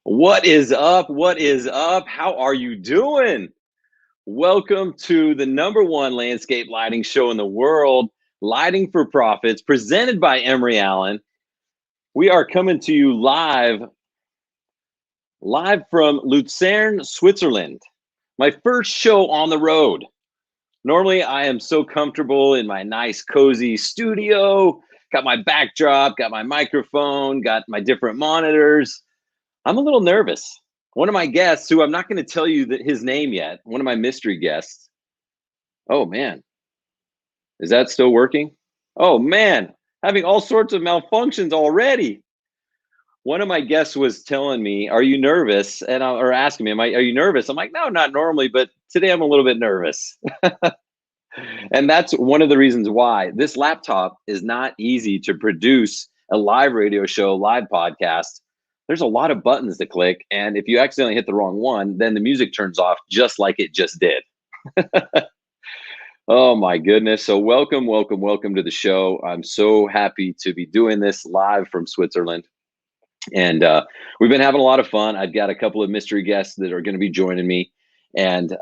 What is up? What is up? How are you doing? Welcome to the number one landscape lighting show in the world, Lighting for Profits, presented by Emery Allen. We are coming to you live from Lucerne, Switzerland. My first show on the road. Normally, I am so comfortable in my nice, cozy studio, got my backdrop, got my microphone, got my different monitors. I'm a little nervous. One of my guests, who I'm not going to tell you his name yet, one of my mystery guests. Oh man, is that still working? Oh man, having all sorts of malfunctions already. One of my guests was telling me, "Are you nervous?" or asking me, Are you nervous?" I'm like, "No, not normally, but today I'm a little bit nervous." And that's one of the reasons why this laptop is not easy to produce a live radio show, live podcast. There's a lot of buttons to click. And if you accidentally hit the wrong one, then the music turns off just like it just did. Oh my goodness. So welcome to the show. I'm so happy to be doing this live from Switzerland. And we've been having a lot of fun. I've got a couple of mystery guests that are going to be joining me. And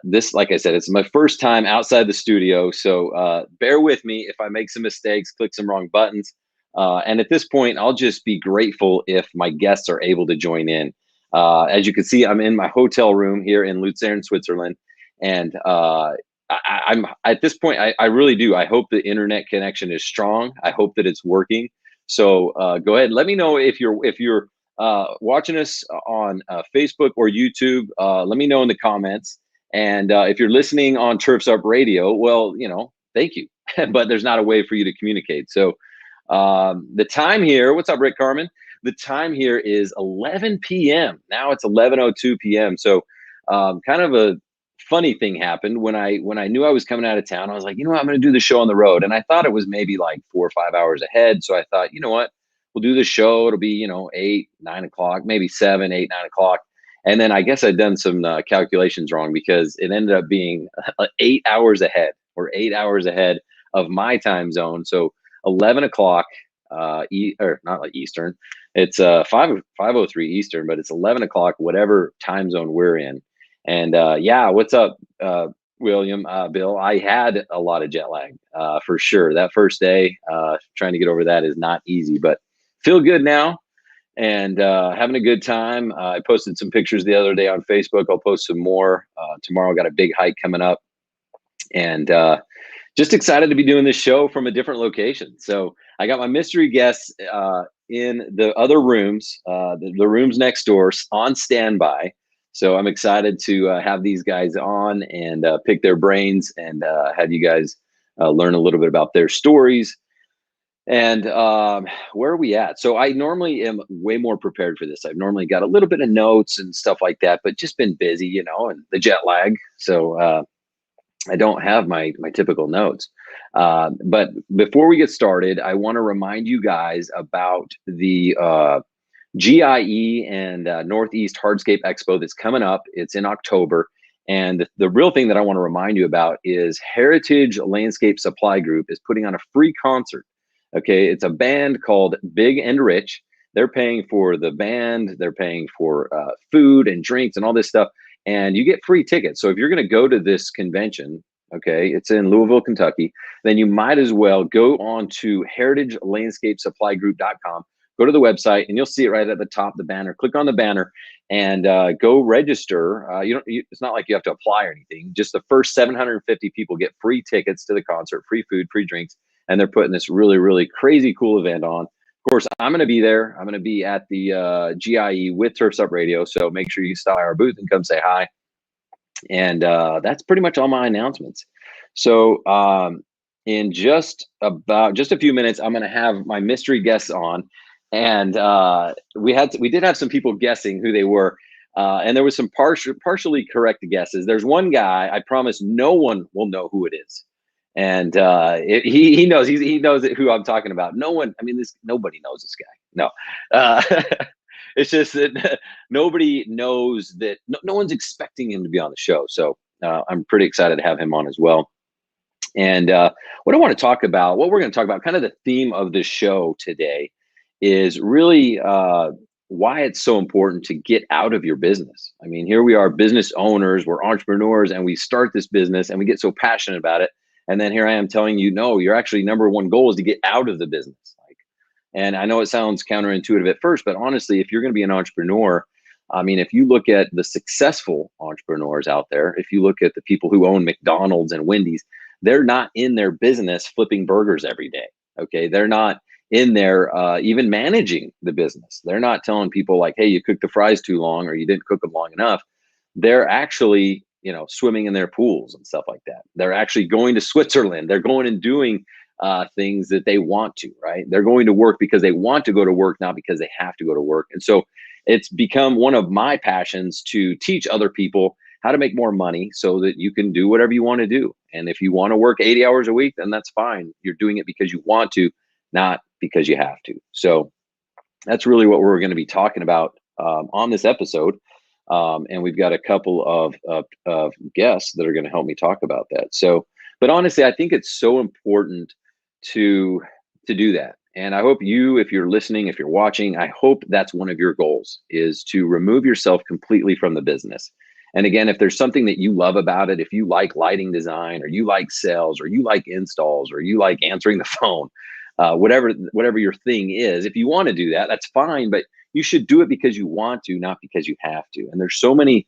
this, like I said, it's my first time outside the studio. So bear with me if I make some mistakes, click some wrong buttons. And at this point, I'll just be grateful if my guests are able to join in. As you can see, I'm in my hotel room here in Lucerne, Switzerland. And I'm at this point, I really do. I hope the internet connection is strong. I hope that it's working. So go ahead. Let me know if you're watching us on Facebook or YouTube. Let me know in the comments. And if you're listening on Turfs Up Radio, well, thank you. But there's not a way for you to communicate. So the time here. What's up, Rick Carmen? The time here is 11 p.m. Now it's 11:02 p.m. So kind of a funny thing happened when I knew I was coming out of town. I was like, I'm going to do the show on the road, and I thought it was maybe like 4 or 5 hours ahead. So I thought, you know what, we'll do the show. It'll be 8, 9 o'clock, maybe 7, 8, 9 o'clock. And then I guess I'd done some calculations wrong because it ended up being 8 hours ahead, or 8 hours ahead of my time zone. So 11 o'clock, or not like Eastern. It's 5:03 Eastern, but it's 11 o'clock, whatever time zone we're in. And yeah, what's up, William, Bill? I had a lot of jet lag for sure. That first day, trying to get over that is not easy, but feel good now and having a good time. I posted some pictures the other day on Facebook. I'll post some more tomorrow. Got a big hike coming up, and just excited to be doing this show from a different location. So I got my mystery guests in the other rooms, the rooms next door, on standby. So I'm excited to have these guys on and pick their brains and have you guys learn a little bit about their stories. And where are we at? So I normally am way more prepared for this. I've normally got a little bit of notes and stuff like that, but just been busy, and the jet lag. So I don't have my typical notes. But before we get started, I want to remind you guys about the GIE and Northeast Hardscape Expo that's coming up. It's in October. And the real thing that I want to remind you about is Heritage Landscape Supply Group is putting on a free concert. Okay, it's a band called Big and Rich. They're paying for the band, they're paying for food and drinks and all this stuff, and you get free tickets. So if you're going to go to this convention, okay, it's in Louisville, Kentucky, then you might as well go on to heritagelandscapesuppligroup.com. Go to the website and you'll see it right at the top, the banner. Click on the banner and go register. It's not like you have to apply or anything. Just the first 750 people get free tickets to the concert, free food, free drinks, and they're putting this really, really crazy cool event on. Of course, I'm going to be there. I'm going to be at the GIE with Turfs Up Radio. So make sure you stop by our booth and come say hi. And that's pretty much all my announcements. So in just a few minutes, I'm going to have my mystery guests on. And we did have some people guessing who they were. And there was some partially correct guesses. There's one guy, I promise no one will know who it is. And he knows, he knows who I'm talking about. Nobody knows this guy. No, it's just that nobody knows that no one's expecting him to be on the show. So I'm pretty excited to have him on as well. And what we're going to talk about, kind of the theme of this show today is really why it's so important to get out of your business. I mean, here we are, business owners, we're entrepreneurs, and we start this business and we get so passionate about it. And then here I am telling you, no, your actually number one goal is to get out of the business. Like, and I know it sounds counterintuitive at first, but honestly, if you're going to be an entrepreneur, I mean, if you look at the successful entrepreneurs out there, if you look at the people who own McDonald's and Wendy's, they're not in their business flipping burgers every day. Okay. They're not in there even managing the business. They're not telling people like, hey, you cooked the fries too long or you didn't cook them long enough. They're actually, swimming in their pools and stuff like that. They're actually going to Switzerland. They're going and doing things that they want to, right? They're going to work because they want to go to work, not because they have to go to work. And so it's become one of my passions to teach other people how to make more money so that you can do whatever you want to do. And if you want to work 80 hours a week, then that's fine. You're doing it because you want to, not because you have to. So that's really what we're going to be talking about on this episode. And we've got a couple of guests that are going to help me talk about that. So, but honestly, I think it's so important to do that. And I hope you, if you're listening, if you're watching, I hope that's one of your goals, is to remove yourself completely from the business. And again, if there's something that you love about it, if you like lighting design or you like sales or you like installs or you like answering the phone, whatever your thing is, if you want to do that, that's fine. But you should do it because you want to, not because you have to. And there's so many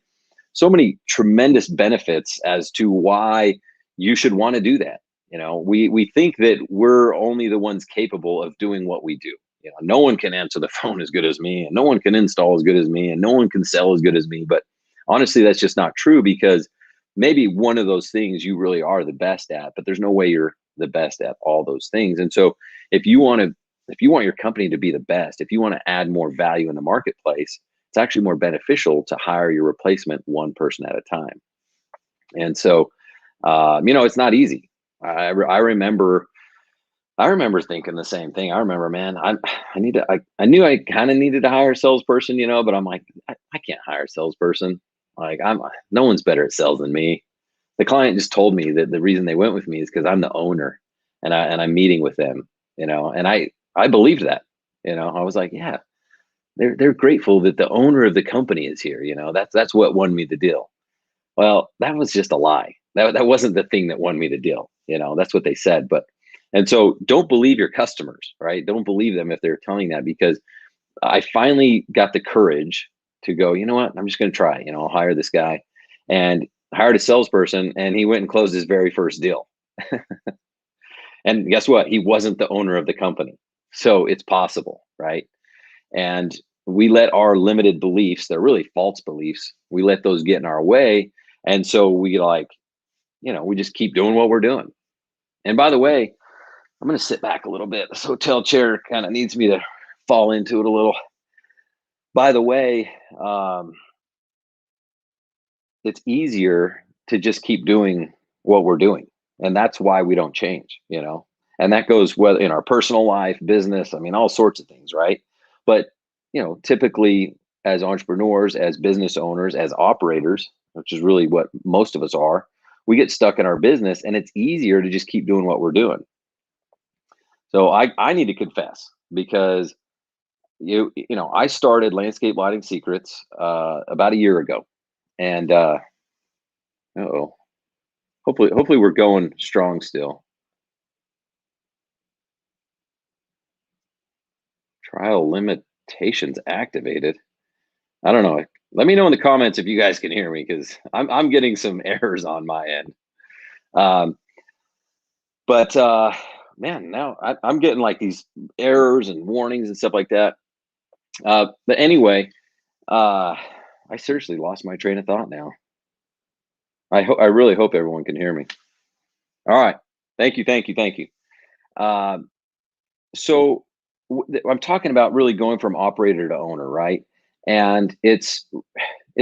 tremendous benefits as to why you should want to do that. We think that we're only the ones capable of doing what we do. No one can answer the phone as good as me, and no one can install as good as me, and no one can sell as good as me. But honestly, that's just not true, because maybe one of those things you really are the best at, but there's no way you're the best at all those things. And so if you want your company to be the best, if you want to add more value in the marketplace, it's actually more beneficial to hire your replacement one person at a time. And so, it's not easy. I remember thinking the same thing. I remember, man, I knew I kind of needed to hire a salesperson, but I'm like, I can't hire a salesperson. Like, no one's better at sales than me. The client just told me that the reason they went with me is because I'm the owner, and I'm meeting with them, and I believed that. I was like, yeah, they're grateful that the owner of the company is here. That's what won me the deal. Well, that was just a lie. That wasn't the thing that won me the deal. That's what they said. And so don't believe your customers, right? Don't believe them if they're telling that, because I finally got the courage to go, you know what, I'm just going to try, I'll hire this guy, and hired a salesperson, and he went and closed his very first deal. And guess what? He wasn't the owner of the company. So it's possible, right? And we let our limited beliefs, they're really false beliefs, we let those get in our way. And so we we just keep doing what we're doing. And by the way, I'm going to sit back a little bit. This hotel chair kind of needs me to fall into it a little. By the way, it's easier to just keep doing what we're doing. And that's why we don't change. And that goes whether in our personal life, business, I mean, all sorts of things, right? But, typically as entrepreneurs, as business owners, as operators, which is really what most of us are, we get stuck in our business, and it's easier to just keep doing what we're doing. So I need to confess, because I started Landscape Lighting Secrets about a year ago. And hopefully we're going strong still. Trial limitations activated. I don't know. Let me know in the comments if you guys can hear me, because I'm getting some errors on my end. But man, now I'm getting like these errors and warnings and stuff like that. But anyway, I seriously lost my train of thought now. I really hope everyone can hear me. All right. Thank you. So I'm talking about really going from operator to owner, right? And it's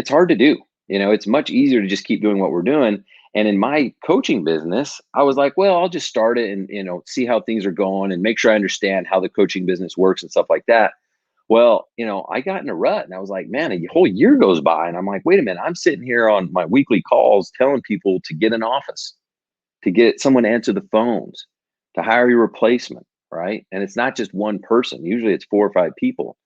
hard to do. It's much easier to just keep doing what we're doing. And in my coaching business, I was like, well, I'll just start it and see how things are going and make sure I understand how the coaching business works and stuff like that. Well, I got in a rut, and I was like, man, a whole year goes by, and I'm like, wait a minute, I'm sitting here on my weekly calls telling people to get an office, to get someone to answer the phones, to hire your replacement, right? And it's not just one person. Usually it's 4 or 5 people.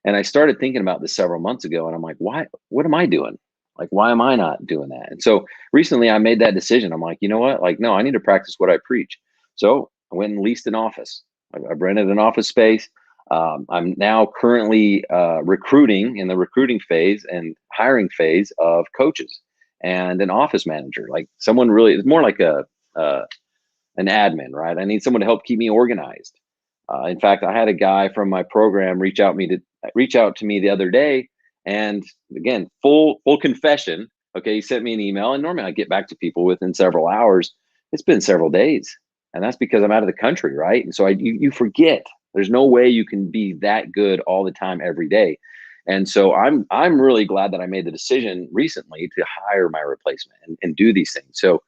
And I started thinking about this several months ago, and I'm like, why? What am I doing? Like, why am I not doing that? And so recently I made that decision. I'm like, you know what? Like, no, I need to practice what I preach. So I went and leased an office. I rented an office space. I'm now currently recruiting in the recruiting phase and hiring phase of coaches and an office manager, like someone really, it's more like uh, an admin, right? I need someone to help keep me organized. In fact, I had a guy from my program reach out to me the other day, and again, full confession. Okay, he sent me an email, and normally I get back to people within several hours. It's been several days, and that's because I'm out of the country, right? And so you forget. There's no way you can be that good all the time every day. And so I'm really glad that I made the decision recently to hire my replacement and do these things. So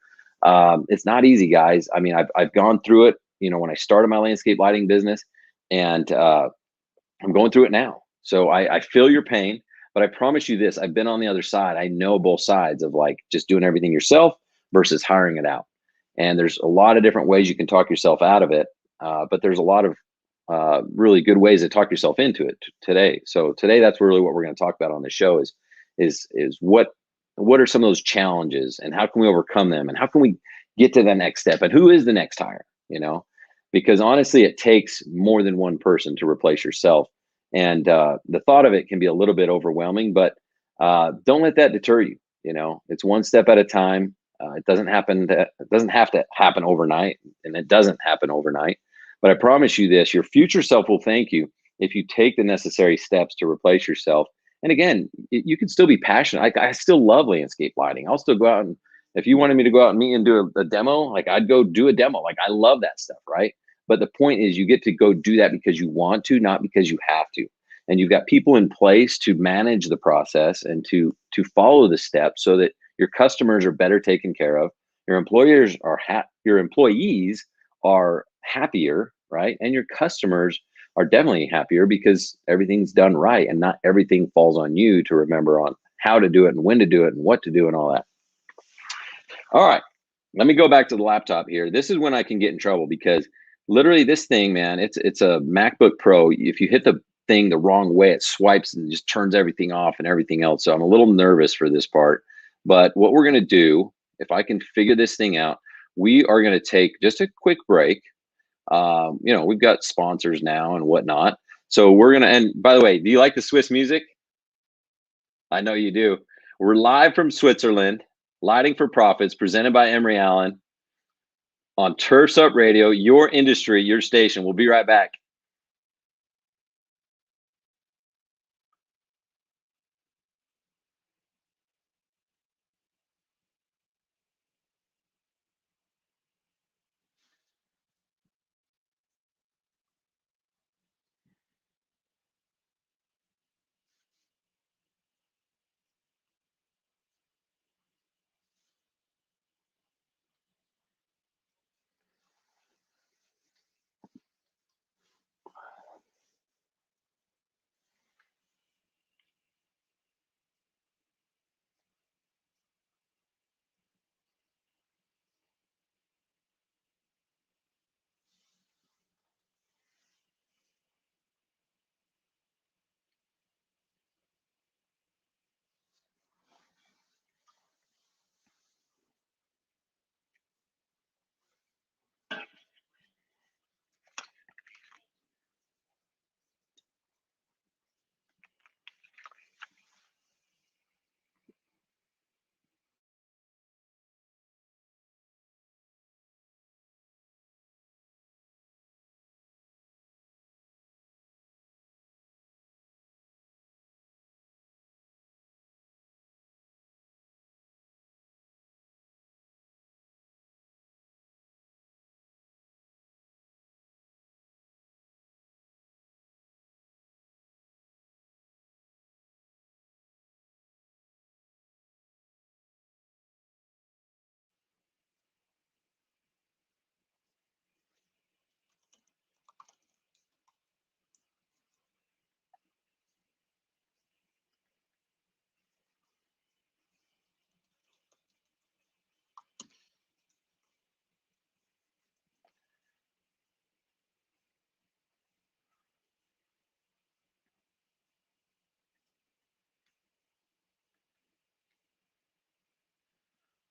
it's not easy, guys. I mean, I've gone through it. You know, when I started my landscape lighting business, and I'm going through it now. So I feel your pain, but I promise you this: I've been on the other side. I know both sides of like just doing everything yourself versus hiring it out. And there's a lot of different ways you can talk yourself out of it, but there's a lot of really good ways to talk yourself into it today. So today, that's really what we're going to talk about on the show is what are some of those challenges and how can we overcome them and how can we get to the next step and who is the next hire, you know? Because honestly, it takes more than one person to replace yourself. And the thought of it can be a little bit overwhelming, but don't let that deter you. You know, it's one step at a time. It doesn't have to happen overnight, and it doesn't happen overnight. But I promise you this: your future self will thank you if you take the necessary steps to replace yourself. And again, you can still be passionate. I still love landscape lighting. I'll still go out and if you wanted me to go out and meet and do a demo, like I'd go do a demo. Like I love that stuff, right? But the point is, you get to go do that because you want to, not because you have to. And you've got people in place to manage the process and to follow the steps so that your customers are better taken care of. Your employees are happier, right? And your customers are definitely happier because everything's done right and not everything falls on you to remember on how to do it and when to do it and what to do and all that. All right. Let me go back to the laptop here. This is when I can get in trouble because literally this thing, man, it's a MacBook Pro. If you hit the thing the wrong way, it swipes and just turns everything off and everything else. So I'm a little nervous for this part. But what we're going to do, if I can figure this thing out, we are going to take just a quick break. You know, we've got sponsors now and whatnot. So we're going to, and by the way, do you like the Swiss music? I know you do. We're live from Switzerland, Lighting for Profits, presented by Emery Allen on Turfs Up Radio, your industry, your station. We'll be right back.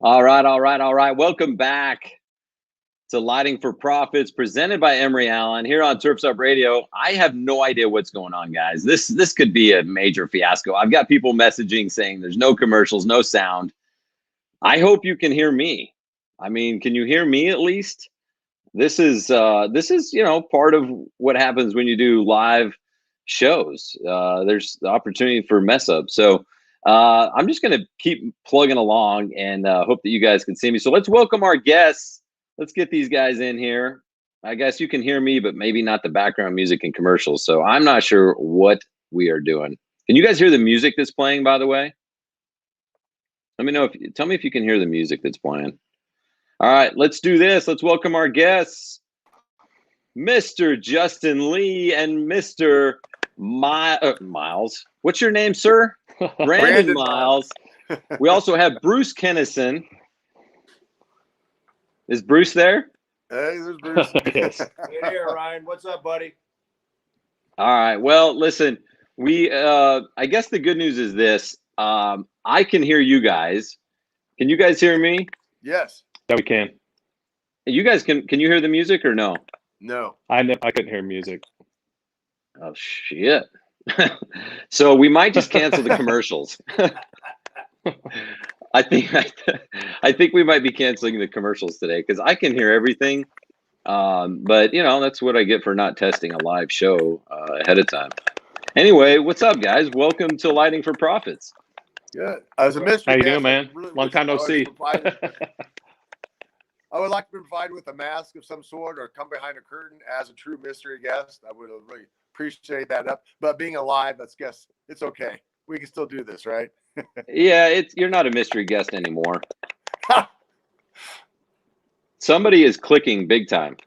All right, all right, all right. Welcome back to Lighting for Profits, presented by Emery Allen here on Turfs Up Radio. I have no idea what's going on, guys. This could be a major fiasco. I've got people messaging saying there's no commercials, no sound. I hope you can hear me. I mean, can you hear me at least? This is part of what happens when you do live shows. There's the opportunity for mess up. So I'm just going to keep plugging along and hope that you guys can see me. So let's welcome our guests. Let's get these guys in here. I guess you can hear me, but maybe not the background music and commercials. So I'm not sure what we are doing. Can you guys hear the music that's playing, by the way? Let me know tell me if you can hear the music that's playing. All right, let's do this. Let's welcome our guests, Mr. Justin Lee and Mr. Miles. What's your name, sir? Brandon Miles. We also have Bruce Kennison. Is Bruce there? Hey, there's Bruce. Yes. Hey, Ryan. What's up, buddy? All right. Well, listen, I guess the good news is this. I can hear you guys. Can you guys hear me? Yes. Yeah, we can. You guys can you hear the music or no? No. I couldn't hear music. Oh shit. So we might just cancel the commercials. I think we might be canceling the commercials today because I can hear everything. But that's what I get for not testing a live show ahead of time. Anyway, what's up, guys? Welcome to Lighting for Profits. Good. As a mystery How you guest, doing, man? Really Long time no see. I would like to be provided with a mask of some sort or come behind a curtain as a true mystery guest. I would really appreciate that. But being alive, it's okay. We can still do this, right? Yeah, you're not a mystery guest anymore. Somebody is clicking big time.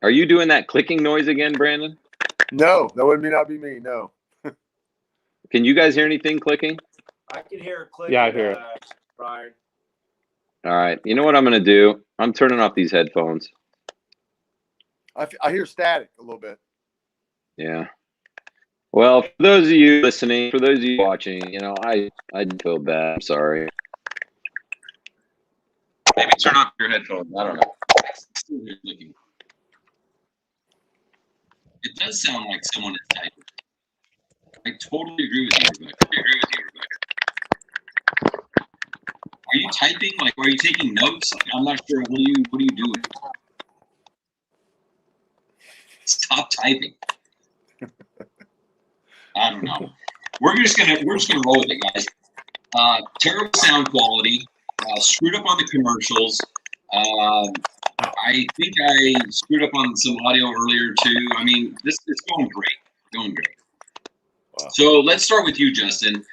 Are you doing that clicking noise again, Brandon? No, that would not be me. No. Can you guys hear anything clicking? I can hear it clicking. Yeah, I hear it. Brian. All right. You know what I'm going to do? I'm turning off these headphones. I hear static a little bit. Yeah. Well, for those of you listening, for those of you watching, I feel bad. I'm sorry. Maybe turn off your headphones. I don't know. Still hear clicking. It does sound like someone is typing. I totally agree with you, Rebecca. Are you typing? Like, are you taking notes? I'm not sure. What are you doing? Stop typing. I don't know. We're just gonna roll with it, guys. Terrible sound quality. Screwed up on the commercials. I think I screwed up on some audio earlier too. I mean, it's going great. Wow. So let's start with you, Justin,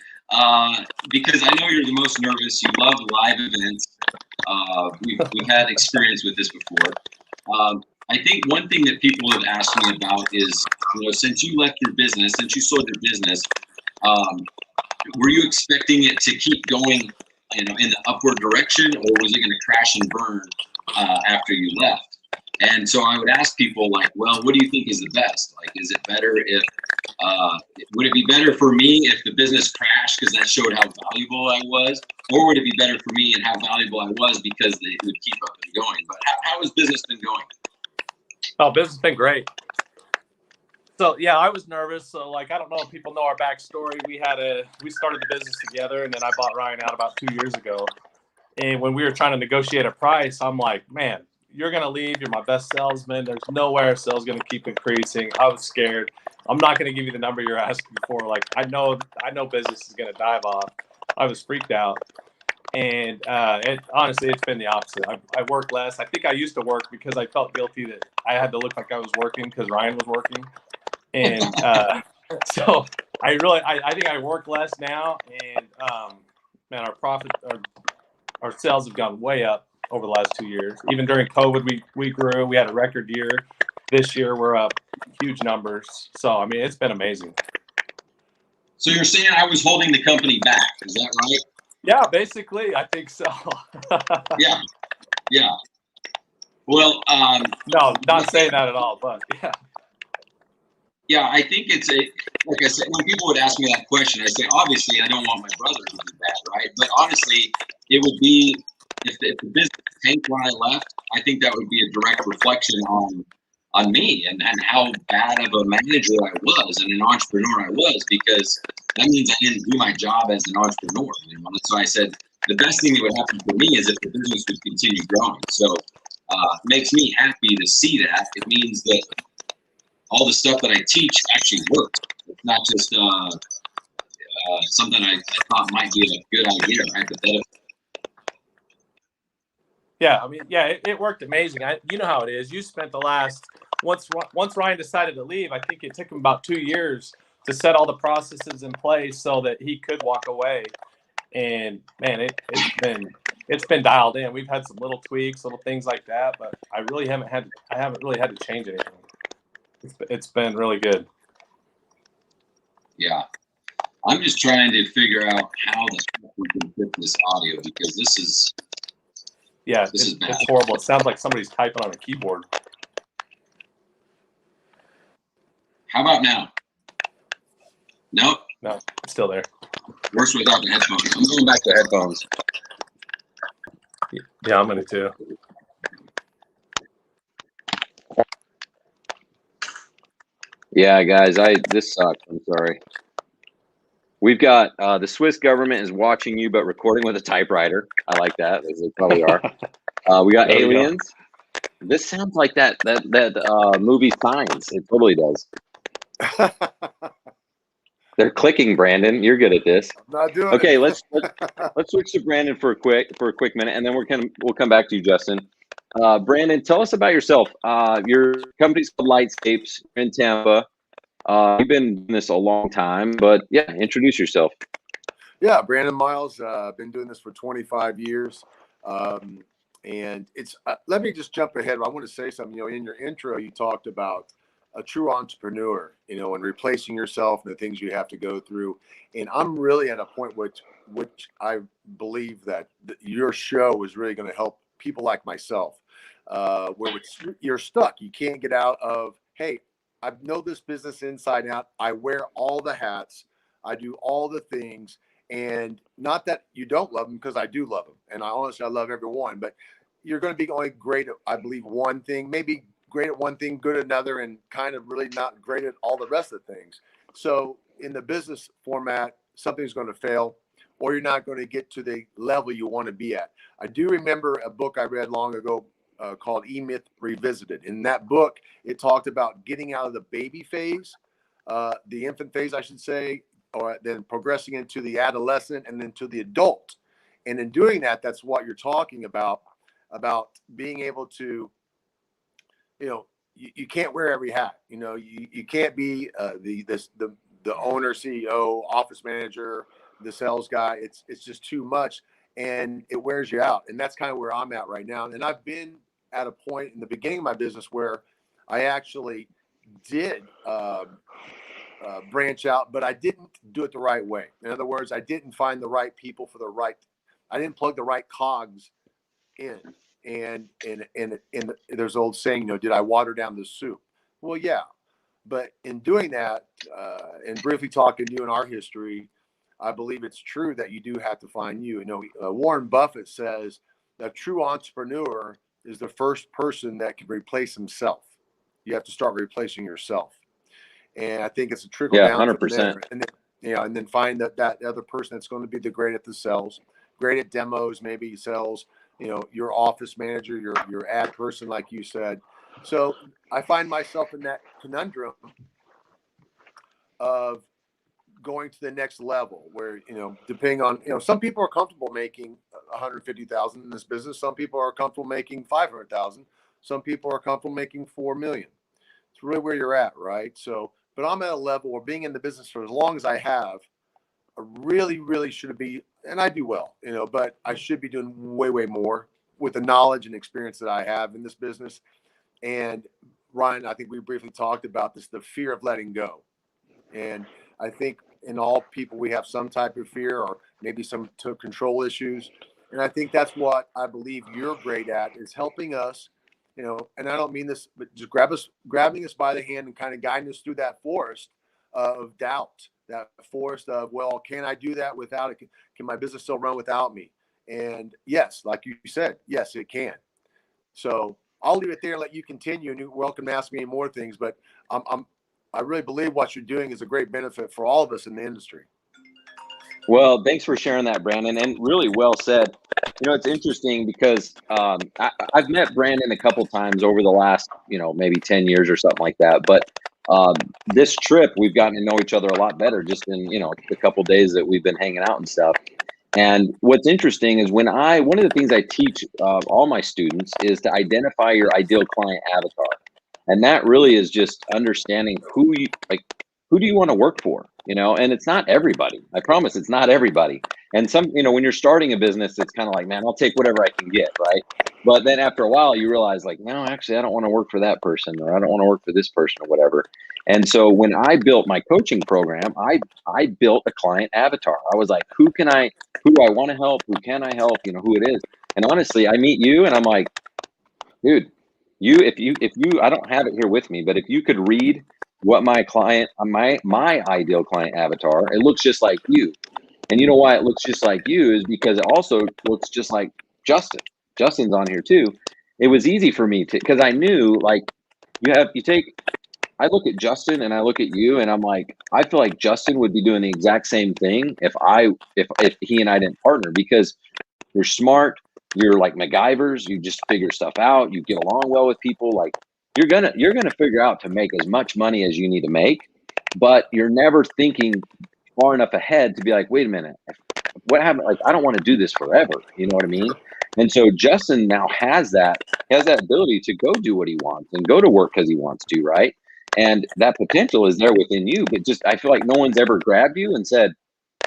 because I know you're the most nervous. You love live events. We've had experience with this before. I think one thing that people have asked me about is, since you left your business, since you sold your business, were you expecting it to keep going, in the upward direction, or was it going to crash and burn after you left? And so I would ask people, like, well, what do you think is the best? Like, is it better if, would it be better for me if the business crashed because that showed how valuable I was? Or would it be better for me and how valuable I was because it would keep up and going? But how has business been going? Oh, business has been great. So, yeah, I was nervous. So, I don't know if people know our backstory. We started the business together, and then I bought Ryan out about 2 years ago. And when we were trying to negotiate a price, I'm like, man, you're going to leave. You're my best salesman. There's no way our sales going to keep increasing. I was scared. I'm not going to give you the number you're asking for. I know business is going to dive off. I was freaked out. And honestly, it's been the opposite. I work less. I think I used to work because I felt guilty that I had to look like I was working because Ryan was working. And so I think I work less now. And man, our profit, our sales have gone way up over the last 2 years. Even during COVID, we grew. We had a record year. This year, we're up huge numbers. So, I mean, it's been amazing. So you're saying I was holding the company back. Is that right? Yeah, basically, I think so. Yeah. Well, no, not saying that at all, but yeah. Yeah, I think it's like I said, when people would ask me that question, I say, obviously, I don't want my brother to do that, right? But honestly, it would be if the business tanked when I left, I think that would be a direct reflection on me and how bad of a manager I was and an entrepreneur I was, because that means I didn't do my job as an entrepreneur. And so I said the best thing that would happen for me is if the business would continue growing. So it makes me happy to see that. It means that all the stuff that I teach actually works. It's not just something I thought might be a good idea, hypothetical. Yeah, I mean, yeah, it worked amazing. You know how it is. You spent the last once Ryan decided to leave. I think it took him about 2 years to set all the processes in place so that he could walk away. And man, it's been dialed in. We've had some little tweaks, little things like that, but I haven't really had to change anything. It's been really good. Yeah, I'm just trying to figure out how the heck we can fit this audio, because this is bad. It's horrible. It sounds like somebody's typing on a keyboard. How about now? Nope. No, it's still there. Worse without the headphones. I'm going back to headphones. Yeah, I'm gonna too. Yeah, guys, this sucks. I'm sorry. We've got the Swiss government is watching you, but recording with a typewriter. I like that, as they probably are. We got There we go. aliens. This sounds like that movie Signs. It totally does. They're clicking, Brandon. You're good at this. I'm not doing Okay, it. let's switch to Brandon for a quick minute, and then we'll come back to you, Justin. Brandon, tell us about yourself. Your company's called Lightscapes in Tampa. You've been doing this a long time, but yeah, introduce yourself. Yeah, Brandon Miles. Been doing this for 25 years. And it's let me just jump ahead. I want to say something. In your intro, you talked about a true entrepreneur, and replacing yourself and the things you have to go through. And I'm really at a point which I believe that your show is really going to help people like myself, where you're stuck. You can't get out of, hey, I know this business inside out. I wear all the hats. I do all the things. And not that you don't love them, because I do love them. And I love everyone. But you're going to be only great at, I believe, one thing, maybe great at one thing, good at another, and kind of really not great at all the rest of the things. So in the business format, something's going to fail, or you're not going to get to the level you want to be at. I do remember a book I read long ago called E-Myth Revisited. In that book, it talked about getting out of the baby phase, the infant phase, I should say, or then progressing into the adolescent and then to the adult. And in doing that, that's what you're talking about being able to, you can't wear every hat. You can't be the owner, CEO, office manager, the sales guy. It's just too much, and it wears you out. And that's kind of where I'm at right now. And I've been at a point in the beginning of my business where I actually did branch out, but I didn't do it the right way. In other words, I didn't find the right people I didn't plug the right cogs in. And there's an old saying, did I water down the soup? Well, yeah. But in doing that, and briefly talking to you in our history, I believe it's true that you do have to find you. Warren Buffett says a true entrepreneur is the first person that can replace himself. You have to start replacing yourself. And I think it's a trickle down 100%. from there. And then find that other person that's going to be the great at the sales, great at demos, maybe sales, your office manager, your ad person, like you said. So I find myself in that conundrum of going to the next level where, depending on, some people are comfortable making 150,000 in this business. Some people are comfortable making 500,000. Some people are comfortable making 4 million. It's really where you're at. Right. So, but I'm at a level where, being in the business for as long as I have, I really, really should be, and I do well, but I should be doing way, way more with the knowledge and experience that I have in this business. And Ryan, I think we briefly talked about this, the fear of letting go. And I think in all people, we have some type of fear, or maybe some control issues. And I think that's what I believe you're great at, is helping us and I don't mean this, but just grabbing us by the hand and kind of guiding us through that forest of doubt, that forest of, well, can I do that without it? Can my business still run without me? And yes, like you said, yes, it can. So I'll leave it there and let you continue, and you're welcome to ask me more things, but I really believe what you're doing is a great benefit for all of us in the industry. Well, thanks for sharing that, Brandon, and really well said. It's interesting because I've met Brandon a couple times over the last, maybe 10 years or something like that. But this trip, we've gotten to know each other a lot better just in, the couple days that we've been hanging out and stuff. And what's interesting is one of the things I teach all my students is to identify your ideal client avatar. And that really is just understanding who do you want to work for? And it's not everybody. I promise it's not everybody. And when you're starting a business, it's kind of like, man, I'll take whatever I can get, right? But then after a while, you realize like, no, actually, I don't want to work for that person, or I don't want to work for this person or whatever. And so when I built my coaching program, I built a client avatar. I was like, who do I want to help? Who can I help? Who it is. And honestly, I meet you and I'm like, dude, if you I don't have it here with me, but if you could read what my ideal client avatar, it looks just like you. And you know why it looks just like you is because it also looks just like Justin. Justin's on here too. It was easy for me because I knew like I look at Justin and I look at you and I'm like, I feel like Justin would be doing the exact same thing if he and I didn't partner, because you're smart, you're like MacGyvers, you just figure stuff out, you get along well with people, like you're gonna figure out to make as much money as you need to make, but you're never thinking far enough ahead to be like, wait a minute, what happened? Like, I don't want to do this forever. You know what I mean? And so Justin now has that ability to go do what he wants and go to work because he wants to, right? And that potential is there within you, but just I feel like no one's ever grabbed you and said,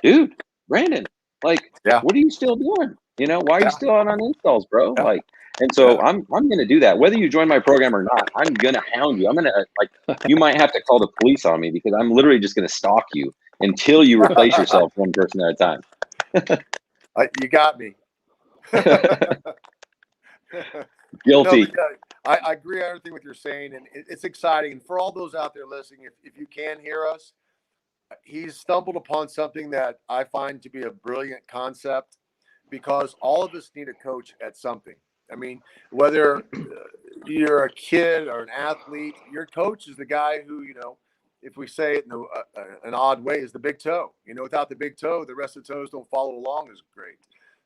dude, Brandon, like, what are you still doing? Why are you still out on installs, bro? Yeah. Like, and so I'm going to do that. Whether you join my program or not, I'm going to hound you. I'm going to you might have to call the police on me because I'm literally just going to stalk you until you replace yourself one person at a time. You got me. Guilty. No, I agree on everything what you're saying, and it's exciting. And for all those out there listening, if you can hear us, he's stumbled upon something that I find to be a brilliant concept, because all of us need a coach at something. I mean, whether you're a kid or an athlete, your coach is the guy who, if we say it in an odd way, is the big toe. Without the big toe, the rest of the toes don't follow along as great.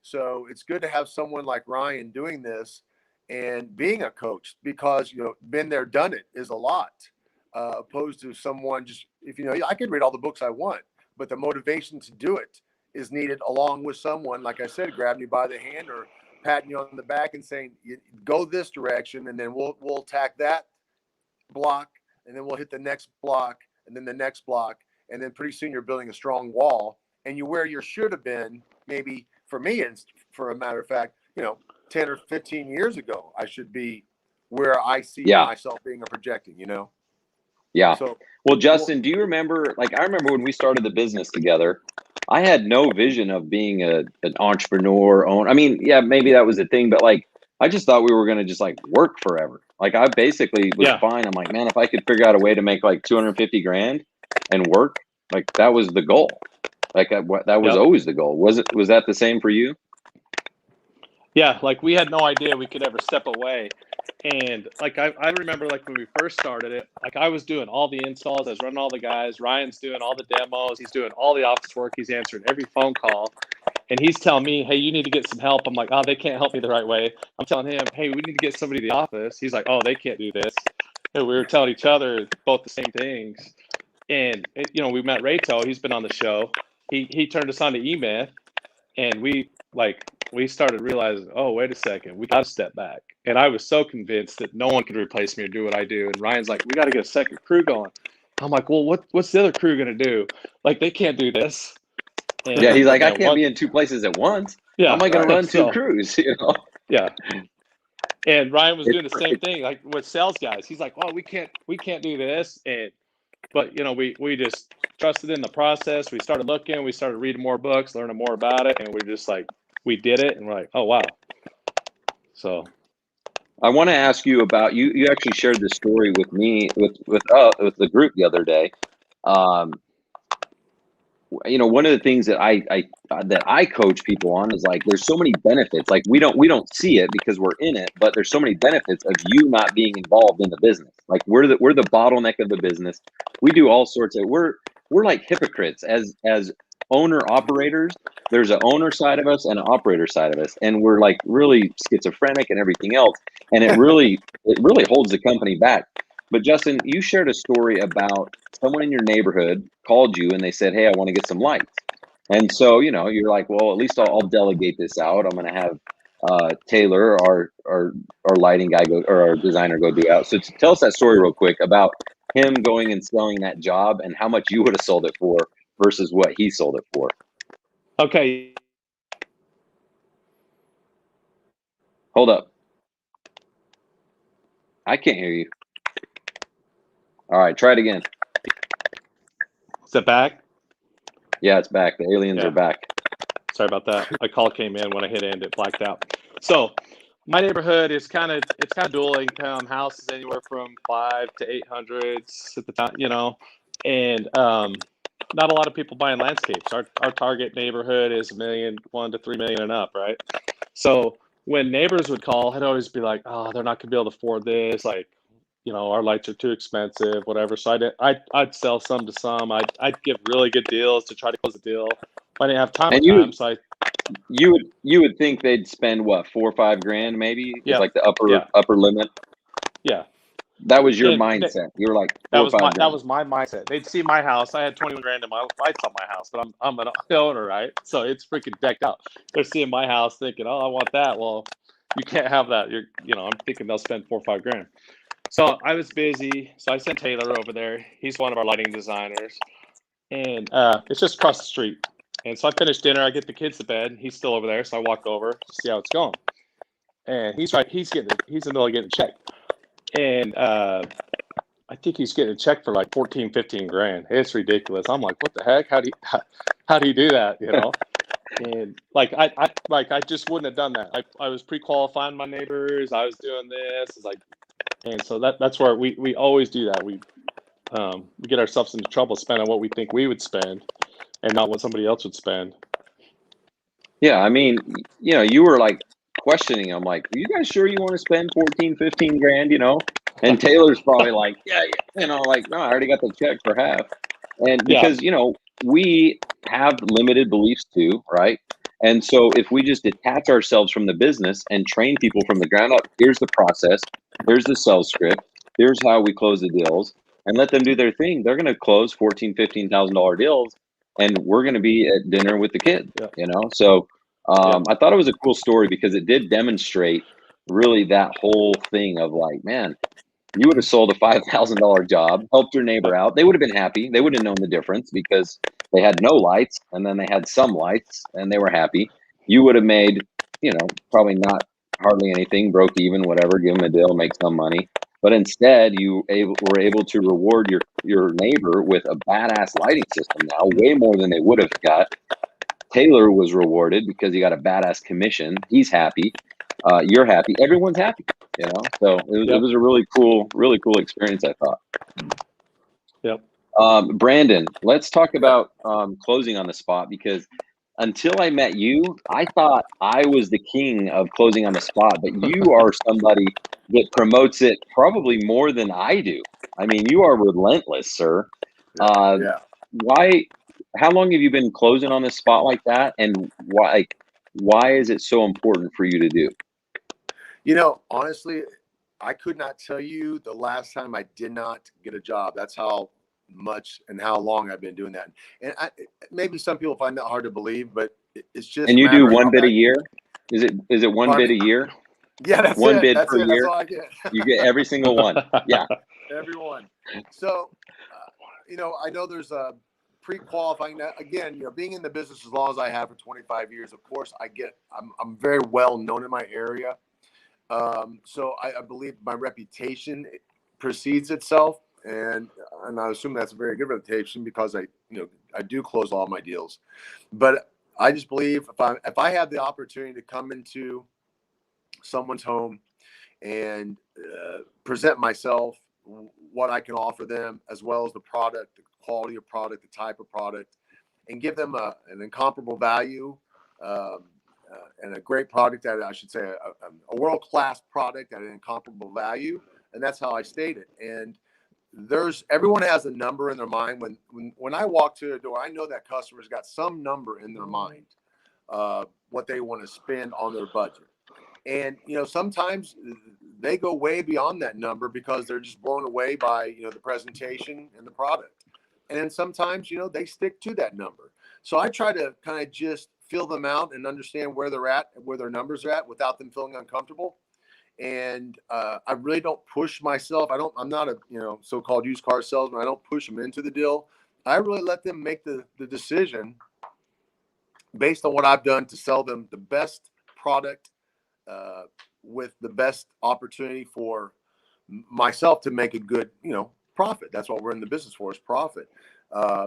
So it's good to have someone like Ryan doing this and being a coach, because, been there, done it is a lot, opposed to someone just, I could read all the books I want, but the motivation to do it is needed, along with someone, like I said, grabbing you by the hand or patting you on the back and saying, go this direction, and then we'll attack that block, and then we'll hit the next block, and then the next block, and then pretty soon you're building a strong wall, and you where you should have been, maybe for me, and for a matter of fact, 10 or 15 years ago, I should be where I see myself being or projecting, Yeah. So, well, Justin, do you remember, like, I remember when we started the business together, I had no vision of being an entrepreneur. I mean, yeah, maybe that was a thing, but like, I just thought we were going to just like work forever. Like, I basically was fine. I'm like, man, if I could figure out a way to make like 250 grand and work, like that was the goal. Like that was always the goal. Was that the same for you? Yeah, like we had no idea we could ever step away. And like I remember like when we first started it, like I was doing all the installs, I was running all the guys, Ryan's doing all the demos, he's doing all the office work, he's answering every phone call. And he's telling me, hey, you need to get some help. I'm like, oh, they can't help me the right way. I'm telling him, hey, we need to get somebody to the office. He's like, oh, they can't do this. And we were telling each other both the same things. And we met Rayto, he's been on the show. He turned us on to eMed, and we started realizing, oh, wait a second, we got to step back. And I was so convinced that no one could replace me or do what I do. And Ryan's like, we got to get a second crew going. I'm like, well, what's the other crew going to do? Like, they can't do this. And, yeah, he's like, I can't be in two places at once. Yeah, how am I going to run two crews? Yeah. And Ryan was doing the same thing, like with sales guys. He's like, well, we can't do this. But we just trusted in the process. We started looking, we started reading more books, learning more about it, and we're just like, we did it, and we're like, oh wow. So I want to ask you about you. You actually shared this story with me with the group the other day. Um, one of the things that I coach people on is like there's so many benefits. Like we don't see it because we're in it, but there's so many benefits of you not being involved in the business. Like we're the bottleneck of the business. We do all sorts of we're like hypocrites as owner operators. There's an owner side of us and an operator side of us, and we're like really schizophrenic and everything else. And it really holds the company back. But Justin, you shared a story about someone in your neighborhood called you and they said, "Hey, I want to get some lights." And so, you're like, "Well, at least I'll delegate this out. I'm going to have Taylor, our lighting guy, or our designer, go do out." So tell us that story real quick about him going and selling that job and how much you would have sold it for versus what he sold it for. Okay. Hold up. I can't hear you. All right, try it again. Is it back? Yeah, it's back. The aliens are back. Sorry about that. A call came in when I hit end, it blacked out. So my neighborhood is kind of dual income houses, anywhere from 5 to 800s at the time, and not a lot of people buying landscapes. Our target neighborhood is $1 to 3 million and up, right? So when neighbors would call, I'd always be like, "Oh, they're not gonna be able to afford this. Like, our lights are too expensive, whatever." So I'd sell some to some. I'd give really good deals to try to close the deal. I didn't have time. You would think they'd spend what, 4 or 5 grand maybe? Yeah. It's like the upper limit. Yeah. That was your mindset. You were like, that 4 or was 5 my grand. that was my mindset. They'd see my house. I had 21 grand in my lights on my house, but I'm an owner, right? So it's freaking decked out. They're seeing my house thinking, "Oh, I want that." Well, you can't have that. I'm thinking they'll spend 4 or 5 grand. So I was busy. So I sent Taylor over there. He's one of our lighting designers, and it's just across the street. And so I finished dinner. I get the kids to bed. He's still over there, so I walk over to see how it's going. And he's in the middle of getting checked. And I think he's getting a check for like 14, 15 grand. It's ridiculous. I'm like, what the heck? How do you do that? And I just wouldn't have done that. I was pre-qualifying my neighbors. I was doing this. It's like, and so that's where we always do that. We get ourselves into trouble spending what we think we would spend and not what somebody else would spend. Yeah, I mean, you were like questioning him, like, "Are you guys sure you want to spend 14, 15 grand, And Taylor's probably like, yeah, like, "No, I already got the check for half." And because, we have limited beliefs too, right? And so if we just detach ourselves from the business and train people from the ground up, here's the process, here's the sales script, here's how we close the deals, and let them do their thing, they're going to close $14,000, $15,000 deals, and we're going to be at dinner with the kids, So I thought it was a cool story because it did demonstrate really that whole thing of like, man, you would have sold a $5,000 job, helped your neighbor out. They would have been happy. They would have known the difference because they had no lights and then they had some lights and they were happy. You would have made, probably not hardly anything, broke even, whatever, give them a deal, make some money. But instead, you were able to reward your neighbor with a badass lighting system now, way more than they would have got. Taylor was rewarded because he got a badass commission. He's happy. You're happy. Everyone's happy. So it was a really cool experience, I thought. Yep. Brandon, let's talk about closing on the spot, because until I met you, I thought I was the king of closing on the spot, but you are somebody that promotes it probably more than I do. I mean, you are relentless, sir. Why? How long have you been closing on the spot like that, and why is it so important for you to do? Honestly, I could not tell you the last time I did not get a job. That's how much and how long I've been doing that. And maybe some people find that hard to believe, but it's just. And you do one bid a year? Is it one bid a year? Yeah, that's one it. bid That's per it. year. That's all I get. You get every single one. Yeah, every one. So, I know there's a pre-qualifying. Again, being in the business as long as I have for 25 years, of course, I'm very well known in my area. So I believe my reputation precedes itself, and I assume that's a very good reputation because I do close all my deals. But I just believe if I have the opportunity to come into someone's home and present myself, what I can offer them, as well as the product, the quality of product, the type of product, and give them an incomparable value, and a great product at, I should say, a world-class product at an incomparable value. And that's how I state it. And everyone has a number in their mind. When I walk to a door, I know that customer's got some number in their mind, what they want to spend on their budget. And, sometimes they go way beyond that number because they're just blown away by, the presentation and the product. And then sometimes, they stick to that number. So I try to kind of just feel them out and understand where they're at, where their numbers are at, without them feeling uncomfortable. And I really don't push myself. I'm not a, so-called used car salesman. I don't push them into the deal. I really let them make the decision based on what I've done to sell them the best product, with the best opportunity for myself to make a good, profit. That's what we're in the business for, is profit.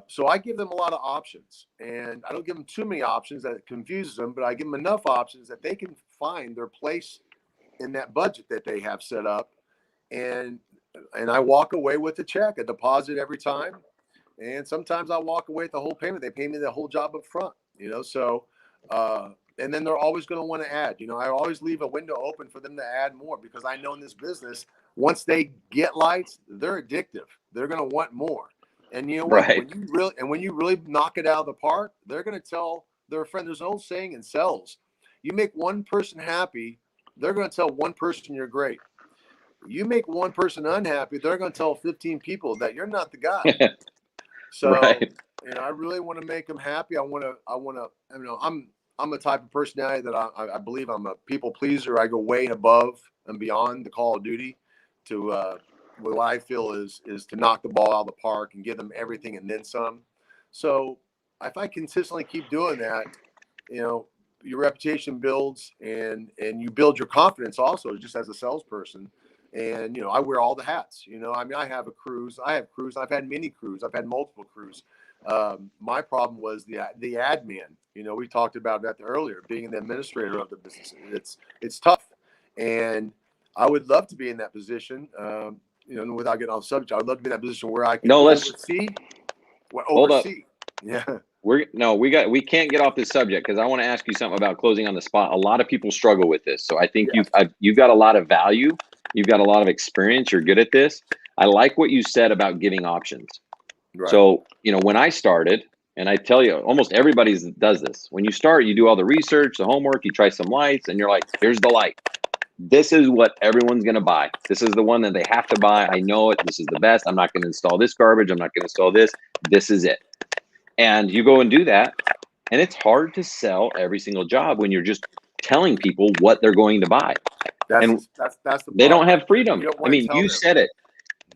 So I give them a lot of options, and I don't give them too many options that it confuses them, but I give them enough options that they can find their place in that budget that they have set up. And I walk away with a check, a deposit every time. And sometimes I walk away with the whole payment. They pay me the whole job up front, so, and then they're always going to want to add. I always leave a window open for them to add more, because I know in this business, once they get lights, they're addictive. They're going to want more. And you know what? Right. When you really knock it out of the park, they're going to tell their friend. There's an old saying in sales: you make one person happy, they're going to tell one person you're great. You make one person unhappy, they're going to tell 15 people that you're not the guy. So, Right. I really want to make them happy. I'm a type of personality that I believe I'm a people pleaser. I go way above and beyond the call of duty to what I feel is to knock the ball out of the park and give them everything and then some. So if I consistently keep doing that, your reputation builds, and you build your confidence also, just as a salesperson. And, I wear all the hats. I have a cruise. I have crews. I've had many crews. I've had multiple crews. My problem was the admin. We talked about that earlier, being the administrator of the business. It's tough. And I would love to be in that position, without getting off subject. I would love to be in that position where I can oversee. Hold up. Yeah. We can't get off this subject, because I want to ask you something about closing on the spot. A lot of people struggle with this. So I think you've got a lot of value. You've got a lot of experience. You're good at this. I like what you said about giving options. Right. So, when I started, and I tell you, almost everybody does this. When you start, you do all the research, the homework, you try some lights, and you're like, here's the light. This is what everyone's going to buy. This is the one that they have to buy. I know it. This is the best. I'm not going to install this garbage. I'm not going to install this. This is it. And you go and do that. And it's hard to sell every single job when you're just telling people what they're going to buy. That's the they don't problem. have freedom. I mean, you said it.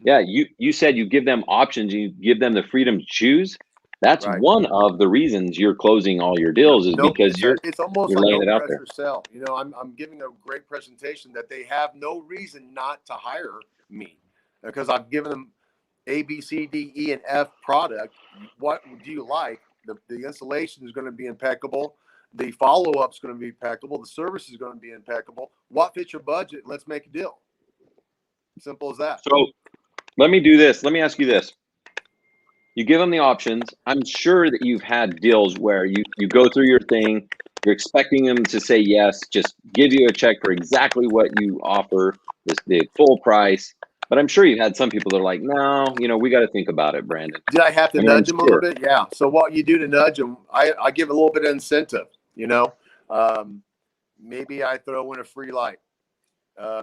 Yeah, you said you give them options, you give them the freedom to choose. That's Right. one of the reasons you're closing all your deals, is because it's almost you're like laying no it out there. pressure sell. I'm giving a great presentation that they have no reason not to hire me, because I've given them A, B, C, D, E, and F product. What do you like? The installation is going to be impeccable. The follow-up is going to be impeccable. The service is going to be impeccable. What fits your budget? Let's make a deal. Simple as that. So let me do this. Let me ask you this. You give them the options. I'm sure that you've had deals where you go through your thing. You're expecting them to say yes, just give you a check for exactly what you offer, the full price. But I'm sure you've had some people that are like, no, we got to think about it, Brandon. Did I have to nudge them a little bit? Yeah. So what you do to nudge them, I give a little bit of incentive, maybe I throw in a free light.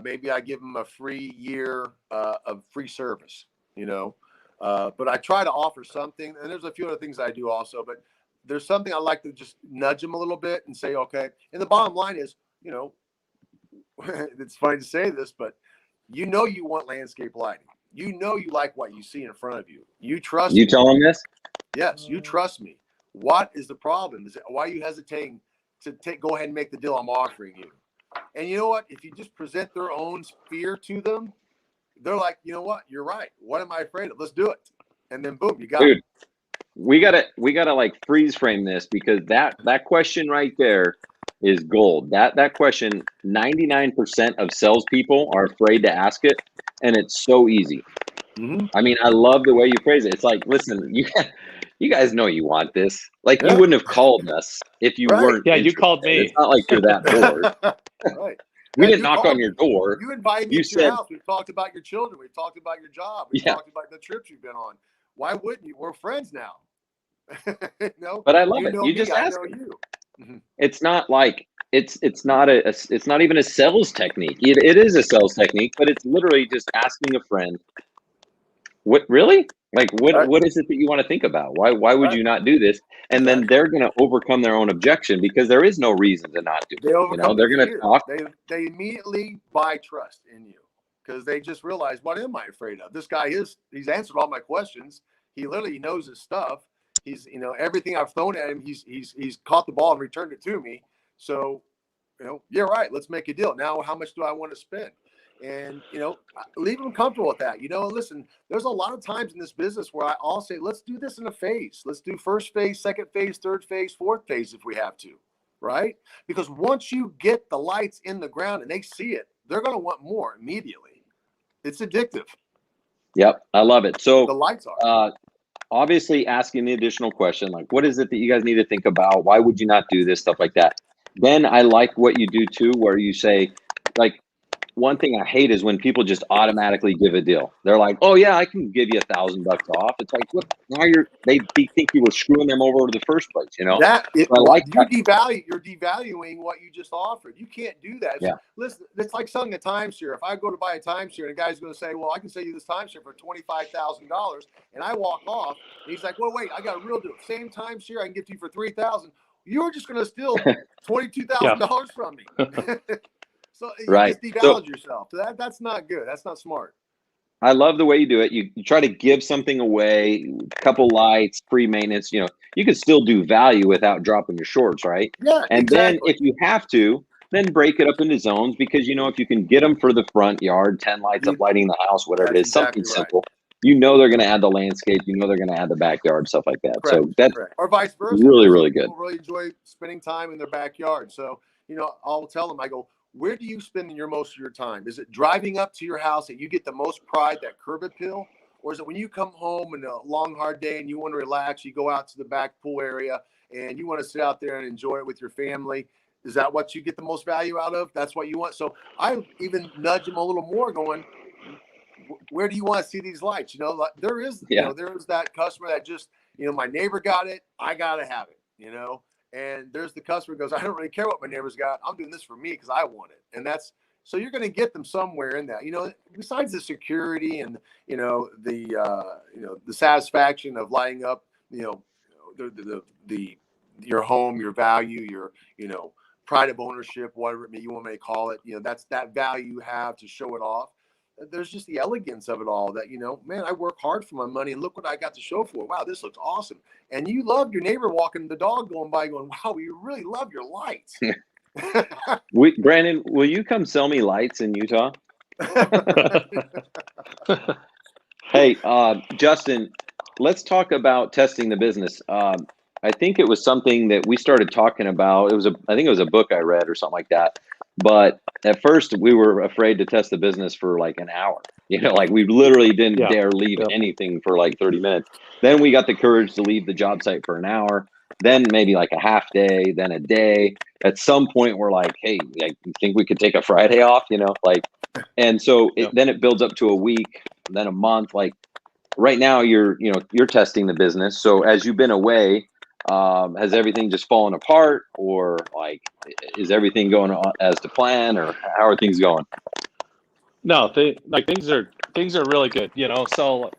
Maybe I give them a free year of free service, but I try to offer something. And there's a few other things I do also, but there's something I like to just nudge them a little bit and say, okay. And the bottom line is, it's funny to say this, but you want landscape lighting. You like what you see in front of you. You trust me. You tell them this? Yes, you trust me. What is the problem? Is it, why are you hesitating to go ahead and make the deal I'm offering you? And you know what? If you just present their own fear to them, they're like, you know what? You're right. What am I afraid of? Let's do it. And then boom, you got it. We gotta like freeze frame this, because that question right there is gold. That question, 99% of salespeople are afraid to ask it, and it's so easy. Mm-hmm. I mean, I love the way you phrase it. It's like, listen, you guys know you want this. Like, you wouldn't have called us if you Right. weren't Yeah, you interested. called me. It's not like you're that bored. Right. We Yeah, didn't you knock called on your me. door. You invited me You to your said, house. We've talked about your children. We've talked about your job. We've yeah, talked about the trips you've been on. Why wouldn't you? We're friends now. No, but I love you it. know You me. just I ask know them. you. Mhm. It's not like it's not it's not even a sales technique. It is a sales technique, but it's literally just asking a friend, what really? Like Right. what is it that you want to think about? Why would Right. you not do this? And then Exactly. they're gonna overcome their own objection because there is no reason to not do They it. overcome They're their gonna fear. talk. They immediately buy trust in you because they just realize, what am I afraid of? This guy he's answered all my questions. He literally knows his stuff. He's everything I've thrown at him. He's caught the ball and returned it to me. So yeah, right. Let's make a deal. Now, how much do I want to spend? And leave them comfortable with that. Listen, there's a lot of times in this business where I'll say, let's do this in a phase. Let's do first phase, second phase, third phase, fourth phase if we have to, right? Because once you get the lights in the ground and they see it, they're going to want more immediately. It's addictive. Yep, I love it. The So lights are. obviously asking the additional question, like what is it that you guys need to think about? Why would you not do this? Stuff like that. Then I like what you do too, where you say, like, one thing I hate is when people just automatically give a deal. They're like, "Oh yeah, I can give you $1,000 off." It's like, what? Now they think you were screwing them over in the first place, So I like You're that. devaluing what you just offered. You can't do that. Yeah. Listen, it's like selling a timeshare. If I go to buy a timeshare and a guy's going to say, "Well, I can sell you this timeshare for $25,000," and I walk off, and he's like, "Well, wait, I got a real deal. Same timeshare I can give to you for $3,000." You're just going to steal $22,000 from me. So you Right. just devalue So yourself. So that's not good. That's not smart. I love the way you do it. You try to give something away, a couple lights, free maintenance. You can still do value without dropping your shorts, right? Yeah, And then exactly. if you have to, then break it up into zones because if you can get them for the front yard, 10 lights up lighting the house, whatever it That's is, something exactly right. simple. They're going to add the landscape. They're going to add the backyard, stuff like that. Correct. So that's Correct. Or vice versa. really, There's really some good. people really enjoy spending time in their backyard. So, I'll tell them, I go, where do you spend most of your time? Is it driving up to your house that you get the most pride, that curb appeal? Or is it when you come home in a long, hard day and you want to relax, you go out to the back pool area and you want to sit out there and enjoy it with your family? Is that what you get the most value out of? That's what you want. So I even nudge them a little more going, where do you want to see these lights? There is, there is that customer that just, my neighbor got it. I got to have it, and there's the customer who goes, I don't really care what my neighbor's got. I'm doing this for me because I want it. And so you're going to get them somewhere in that, besides the security and, the satisfaction of lighting up, your home, your value, your, pride of ownership, whatever you want to call it, that's that value you have to show it off. There's just the elegance of it all that, man, I work hard for my money and look what I got to show for it. Wow, this looks awesome. And you love your neighbor walking the dog going by going, wow, we really love your lights. Brandon, will you come sell me lights in Utah? Hey, Justin, let's talk about testing the business. I think it was something that we started talking about. I think it was a book I read or something like that. But at first we were afraid to test the business for like an hour. Like we literally didn't dare leave anything for like 30 minutes. Then we got the courage to leave the job site for an hour, then maybe like a half day, then a day. At some point we're like, hey, you think we could take a Friday off, and so then it builds up to a week, then a month. Like right now you're testing the business. So as you've been away, has everything just fallen apart, or like is everything going on as to plan, or how are things going? No, things are really good. So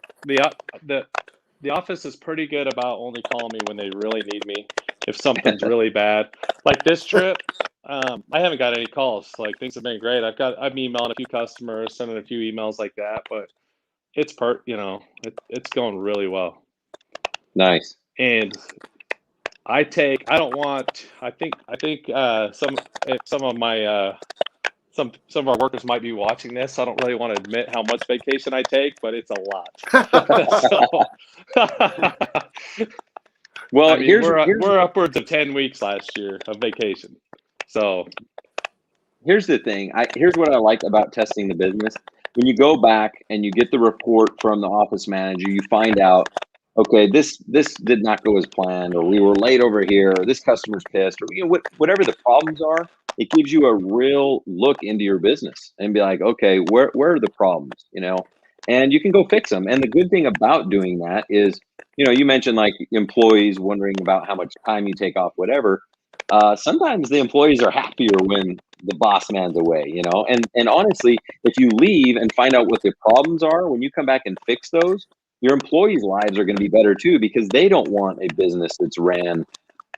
the office is pretty good about only calling me when they really need me. If something's really bad, like this trip, I haven't got any calls. Like things have been great. I'm emailing a few customers, sending a few emails like that, but it's it's going really well. Nice. And I think some of my some of our workers might be watching this. I don't really want to admit how much vacation I take, but it's a lot. Well, I mean, we're upwards of 10 weeks last year of vacation. So here's the thing. Here's what I like about testing the business. When you go back and you get the report from the office manager, you find out, okay, this did not go as planned, or we were late over here, or this customer's pissed, or whatever the problems are. It gives you a real look into your business and be like, okay, where are the problems, and you can go fix them. And the good thing about doing that is, you mentioned like employees wondering about how much time you take off, whatever. Sometimes the employees are happier when the boss man's away, and honestly, if you leave and find out what the problems are, when you come back and fix those, your employees' lives are going to be better too, because they don't want a business that's ran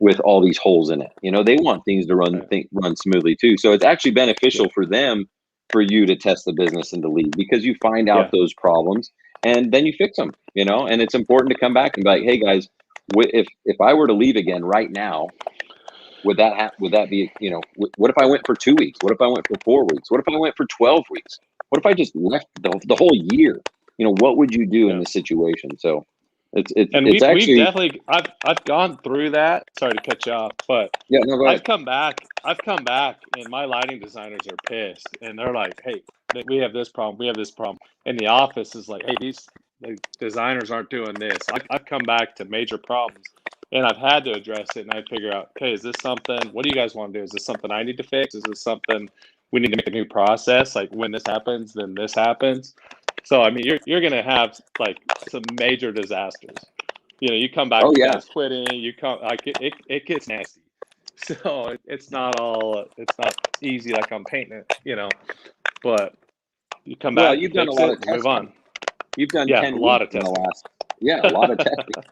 with all these holes in it. They want things to run smoothly too. So it's actually beneficial for them, for you to test the business and to leave, because you find out those problems and then you fix them, and it's important to come back and be like, hey guys, if I were to leave again right now, would that be, what if I went for 2 weeks? What if I went for 4 weeks? What if I went for 12 weeks? What if I just left the whole year? What would you do in this situation? So it's actually, we've definitely, I've gone through that. Sorry to cut you off, but yeah, no, go ahead. I've come back and my lighting designers are pissed, and they're like, hey, we have this problem. And the office is like, hey, these designers aren't doing this. I've come back to major problems, and I've had to address it, and I figure out, okay, is this something, what do you guys want to do? Is this something I need to fix? Is this something we need to make a new process? Like, when this happens, then this happens. So, I mean, you're going to have like some major disasters. You come back, the guy's quitting, you come, like, it gets nasty. So it's not easy like I'm painting it, but you come back, you've done a lot of testing. Move on. You've done 10 a lot of weeks in testing. a lot of testing.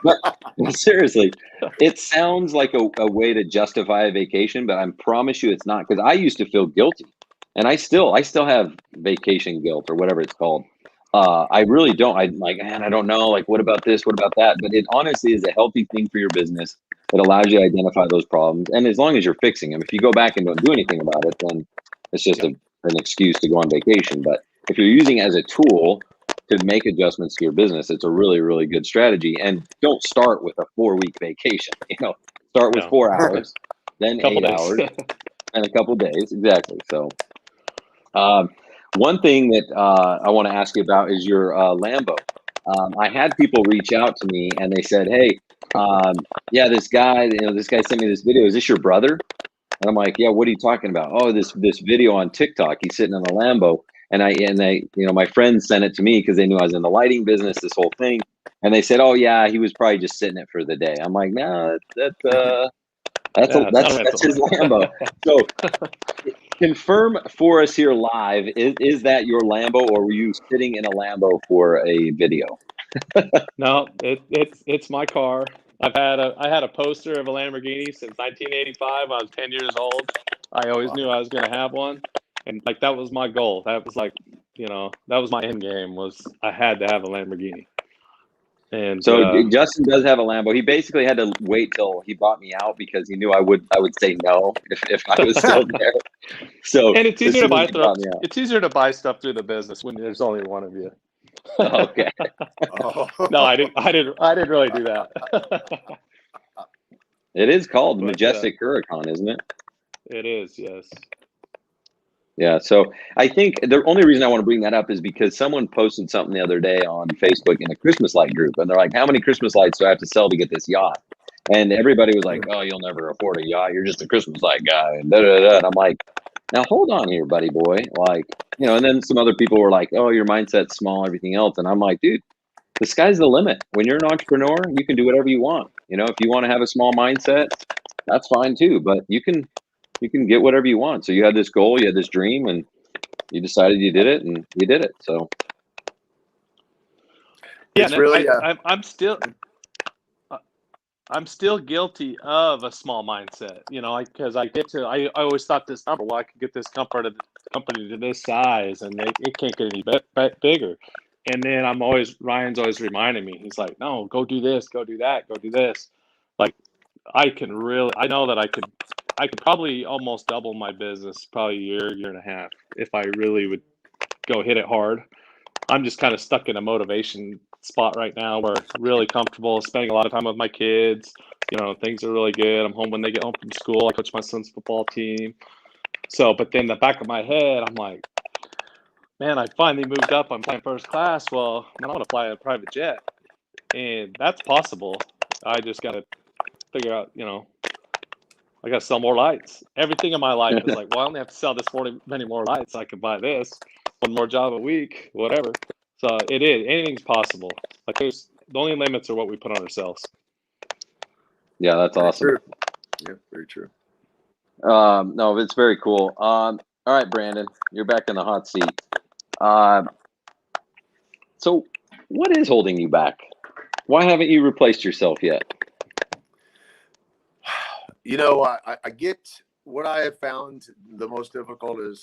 But seriously, it sounds like a way to justify a vacation, but I promise you it's not, because I used to feel guilty, and I still have vacation guilt, or whatever it's called. I really don't. I'm like, man, I don't know. Like, what about this? What about that? But it honestly is a healthy thing for your business. It allows you to identify those problems, and as long as you're fixing them, if you go back and don't do anything about it, then it's just an excuse to go on vacation. But if you're using it as a tool to make adjustments to your business, it's a really, really good strategy. And don't start with a 4-week vacation. Start with 4 hours, then 8 hours, and a couple days. Exactly. So, one thing that I want to ask you about is your Lambo. I had people reach out to me and they said, "Hey, this guy sent me this video. Is this your brother?" And I'm like, "Yeah, what are you talking about?" "Oh, this video on TikTok. He's sitting in a Lambo." And my friends sent it to me because they knew I was in the lighting business, this whole thing. And they said, "Oh yeah, he was probably just sitting it for the day." I'm like, "No, that's his Lambo." So confirm for us here live, is that your Lambo, or were you sitting in a Lambo for a video? No, it's my car. I had a poster of a Lamborghini since 1985. I was 10 years old. I always knew I was going to have one, and like that was my goal. That was like, that was my end game, was I had to have a Lamborghini. And so Justin does have a Lambo. He basically had to wait till he bought me out, because he knew I would say no if I was still there. So, and it's easier to buy stuff. It's easier to buy stuff through the business when there's only one of you. Okay. No, I didn't really do that. It is called Majestic Huracan, isn't it? It is, yes. Yeah, so I think the only reason I want to bring that up is because someone posted something the other day on Facebook in a Christmas light group, and they're like, "How many Christmas lights do I have to sell to get this yacht?" And everybody was like, "Oh, you'll never afford a yacht. You're just a Christmas light guy." And da da da. And I'm like, "Now hold on here, buddy boy." Like, and then some other people were like, "Oh, your mindset's small, everything else." And I'm like, dude, the sky's the limit. When you're an entrepreneur, you can do whatever you want. If you want to have a small mindset, that's fine too. But you can get whatever you want. So you had this goal, you had this dream, and you decided you did it, and you did it. So yeah, it's really, I'm still guilty of a small mindset, because I always thought this number, well, I could get this company to this size, and it can't get any bigger. And then Ryan's always reminding me, he's like, "No, go do this, go do that, go do this." Like, I know that I could probably almost double my business, probably a year and a half, if I really would go hit it hard. I'm just kind of stuck in a motivation spot right now where I'm really comfortable spending a lot of time with my kids, things are really good. I'm home when they get home from school. I coach my son's football team. So, but then the back of my head, I'm like, man, I finally moved up. I'm flying first class. Well, man, I want to fly a private jet. And that's possible. I just got to figure out, I got to sell more lights. Everything in my life is like, well, I only have to sell this many more lights. I can buy this, one more job a week, whatever. So it is. Anything's possible. Like the only limits are what we put on ourselves. Yeah, that's awesome. True. Yeah, very true. No, it's very cool. All right, Brandon, you're back in the hot seat. So what is holding you back? Why haven't you replaced yourself yet? I get what I have found the most difficult is,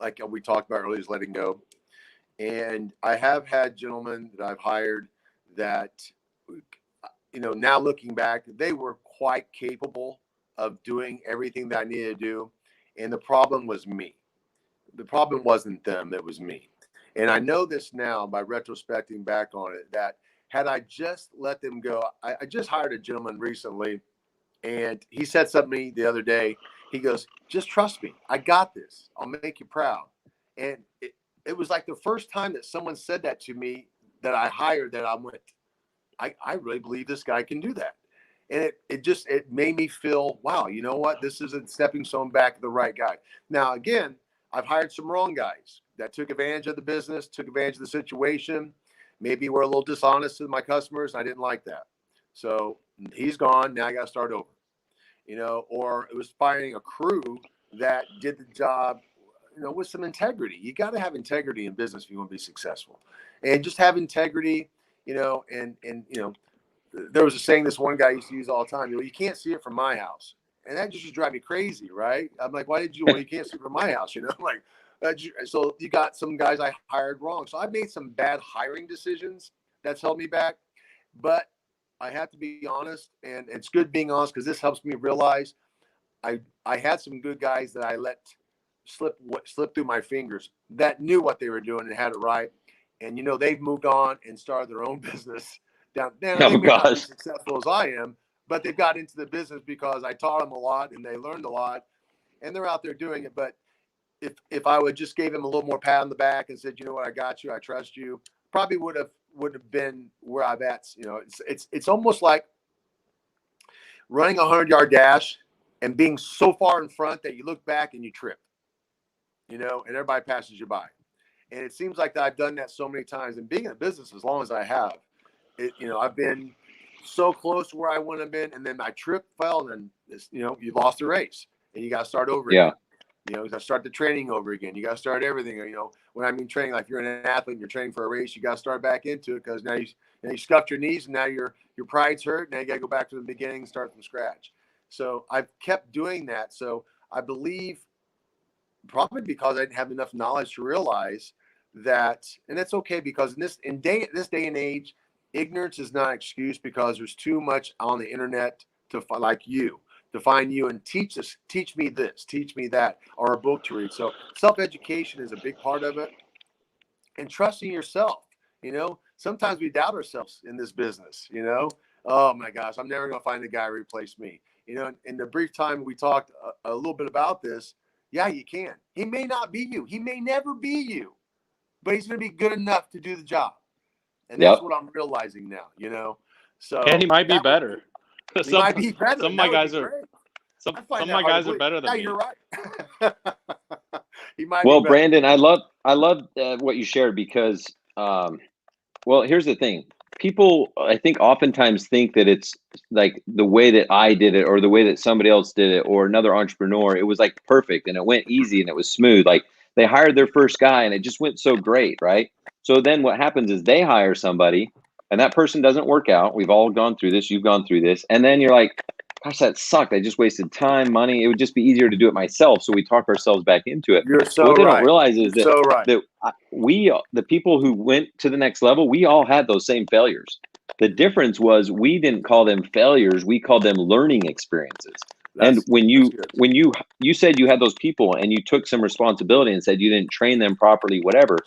like we talked about earlier, is letting go. And I have had gentlemen that I've hired that, now looking back, they were quite capable of doing everything that I needed to do. And the problem was me. The problem wasn't them, it was me. And I know this now by retrospecting back on it, that had I just let them go, I just hired a gentleman recently. And he said something to me the other day. He goes, just trust me. I got this. I'll make you proud. And it was like the first time that someone said that to me that I hired, that I went, I really believe this guy can do that. And it made me feel, wow, you know what? This is a stepping stone back to the right guy. Now, again, I've hired some wrong guys that took advantage of the business, took advantage of the situation. Maybe were a little dishonest with my customers. And I didn't like that. So he's gone. Now I got to start over. Or it was finding a crew that did the job, with some integrity. You got to have integrity in business if you want to be successful, and just have integrity, and there was a saying this one guy used to use all the time, you can't see it from my house. And that just drive me crazy, right? I'm like, why did you, well, you can't see it from my house, like, so you got some guys I hired wrong. So I've made some bad hiring decisions that's held me back, but I have to be honest, and it's good being honest because this helps me realize I had some good guys that I let slip through my fingers that knew what they were doing and had it right. And, they've moved on and started their own business down. They may not be as successful as I am, but they've got into the business because I taught them a lot and they learned a lot and they're out there doing it. But if I would just gave them a little more pat on the back and said, you know what, I got you, I trust you, probably would have been where I'm at. It's almost like running 100-yard dash and being so far in front that you look back and you trip, and everybody passes you by. And it seems like that I've done that so many times. And being in business as long as I have, I've been so close to where I want to have been, and then I tripped, fell, and then you lost the race, and you got to start over again. You got to start the training over again. You got to start everything. When I mean training, like you're an athlete and you're training for a race, you got to start back into it because now you scuffed your knees and now your pride's hurt. Now you got to go back to the beginning and start from scratch. So I've kept doing that. So I believe probably because I didn't have enough knowledge to realize that, and that's okay because in this day and age, ignorance is not an excuse because there's too much on the internet to find you and teach me this, teach me that, or a book to read. So self-education is a big part of it, and trusting yourself. Sometimes we doubt ourselves in this business. Oh my gosh, I'm never going to find a guy to replace me. In the brief time we talked a little bit about this, yeah, you can. He may not be you. He may never be you, but he's going to be good enough to do the job. And that's what I'm realizing now. So and he might be better. He might be better. Some of my guys are. Some of my guys are better than me. You're right. He might. Well, Brandon, I love what you shared because, well, here's the thing. People, I think, oftentimes think that it's like the way that I did it or the way that somebody else did it or another entrepreneur. It was like perfect and it went easy and it was smooth. Like they hired their first guy and it just went so great, right? So then what happens is they hire somebody and that person doesn't work out. We've all gone through this. You've gone through this. And then you're like, gosh, that sucked. I just wasted time, money. It would just be easier to do it myself. So we talk ourselves back into it. You're so what they right. don't realize is You're that the people who went to the next level, we all had those same failures. The difference was we didn't call them failures. We called them learning experiences. And when you said you had those people and you took some responsibility and said you didn't train them properly, whatever,